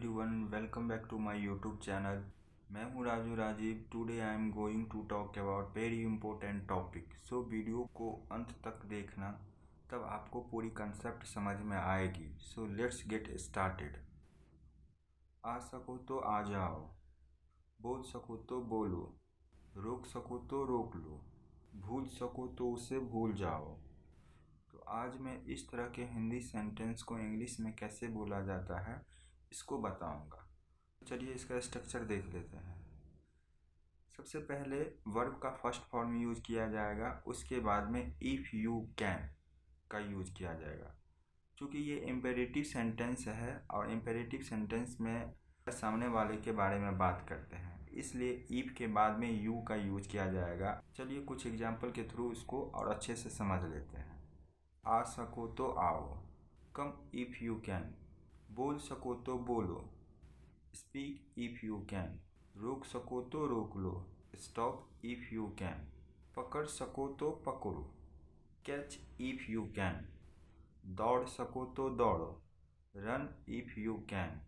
Everyone, welcome back to my YouTube channel. मैं हूं Raju Rajeev. Today I am going to talk about very important topic. So video को अंत तक देखना, तब आपको पूरी कंसेप्ट समझ में आएगी। So let's get started. आ सको तो आ जाओ, बोल सको तो बोलो, रोक सको तो रोक लो, भूल सको तो उसे भूल जाओ। तो आज मैं इस तरह के हिंदी सेंटेंस को इंग्लिश में कैसे बोला जाता है इसको बताऊंगा। चलिए इसका स्ट्रक्चर देख लेते हैं। सबसे पहले वर्ब का फर्स्ट फॉर्म यूज किया जाएगा, उसके बाद में इफ़ यू कैन का यूज किया जाएगा। क्योंकि ये इम्पेरेटिव सेंटेंस है और इम्पेरेटिव सेंटेंस में सामने वाले के बारे में बात करते हैं, इसलिए इफ़ के बाद में यू का यूज किया जाएगा। चलिए कुछ एग्जाम्पल के थ्रू इसको और अच्छे से समझ लेते हैं। आ सको तो आओ, कम इफ़ यू कैन, बोल सको तो बोलो, स्पीक इफ़ यू कैन, रोक सको तो रोक लो, स्टॉप इफ़ यू कैन, पकड़ सको तो पकड़ो, कैच इफ़ यू कैन, दौड़ सको तो दौड़ो, रन इफ़ यू कैन,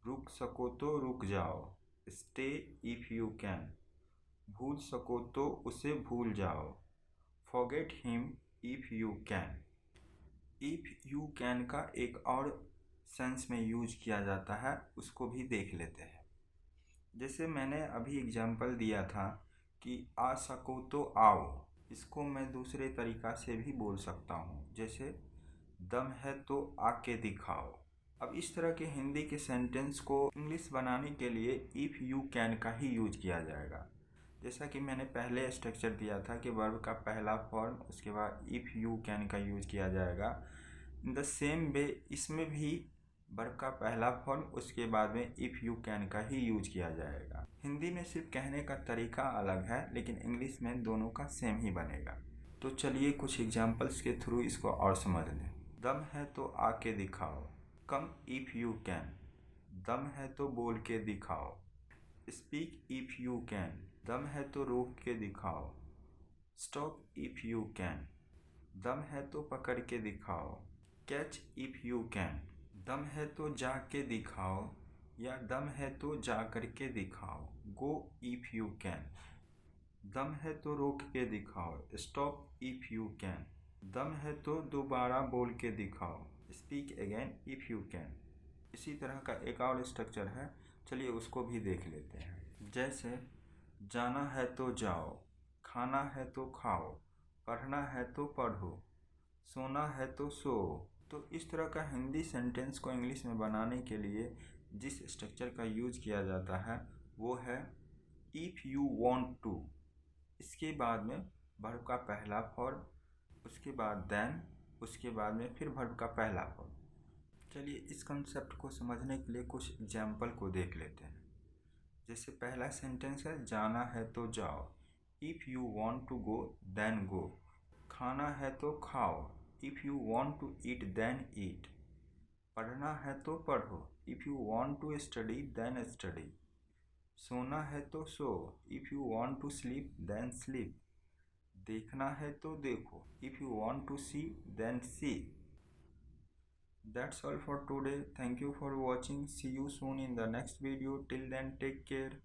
रुक सको तो रुक जाओ, स्टे इफ़ यू कैन, भूल सको तो उसे भूल जाओ, forget him if you can. If you can का एक और सेंस में यूज किया जाता है, उसको भी देख लेते हैं। जैसे मैंने अभी एग्जांपल दिया था कि आ सको तो आओ, इसको मैं दूसरे तरीक़ा से भी बोल सकता हूँ, जैसे दम है तो आके दिखाओ। अब इस तरह के हिंदी के सेंटेंस को इंग्लिश बनाने के लिए इफ़ यू कैन का ही यूज किया जाएगा। जैसा कि मैंने पहले स्ट्रक्चर दिया था कि वर्ब का पहला फॉर्म, उसके बाद इफ़ यू कैन का यूज किया जाएगा। इन द सेम वे इसमें भी वर्ब का पहला फॉर्म, उसके बाद में इफ़ यू कैन का ही यूज किया जाएगा। हिंदी में सिर्फ कहने का तरीका अलग है, लेकिन इंग्लिश में दोनों का सेम ही बनेगा। तो चलिए कुछ एग्जाम्पल्स के थ्रू इसको और समझ लें। दम है तो आके दिखाओ, कम इफ़ यू कैन, दम है तो बोल के दिखाओ, स्पीक इफ़ यू कैन, दम है तो रोक के दिखाओ, स्टॉप इफ़ यू कैन, दम है तो पकड़ के दिखाओ, कैच इफ़ यू कैन, दम है तो जा के दिखाओ या दम है तो जा कर के दिखाओ, गो इफ़ यू कैन, दम है तो रोक के दिखाओ, स्टॉप इफ़ यू कैन, दम है तो दोबारा बोल के दिखाओ, speak again if you can. इसी तरह का एक और स्ट्रक्चर है, चलिए उसको भी देख लेते हैं। जैसे जाना है तो जाओ, खाना है तो खाओ, पढ़ना है तो पढ़ो, सोना है तो सो। तो इस तरह का हिंदी सेंटेंस को इंग्लिश में बनाने के लिए जिस स्ट्रक्चर का यूज किया जाता है वो है इफ़ यू वांट टू। इसके बाद में वर्ब का पहला फॉर्म, उसके बाद देन, उसके बाद में फिर वर्ब का पहला फॉर्म। चलिए इस कंसेप्ट को समझने के लिए कुछ एग्जाम्पल को देख लेते हैं। जैसे पहला सेंटेंस है जाना है तो जाओ, if you want to go then go, खाना है तो खाओ, if you want to eat then eat, पढ़ना है तो पढ़ो, if you want to study then study, सोना है तो सो, if you want to sleep then sleep, देखना है तो देखो, if you want to see then see. That's all for today. Thank you for watching. See you soon in the next video. Till then, take care.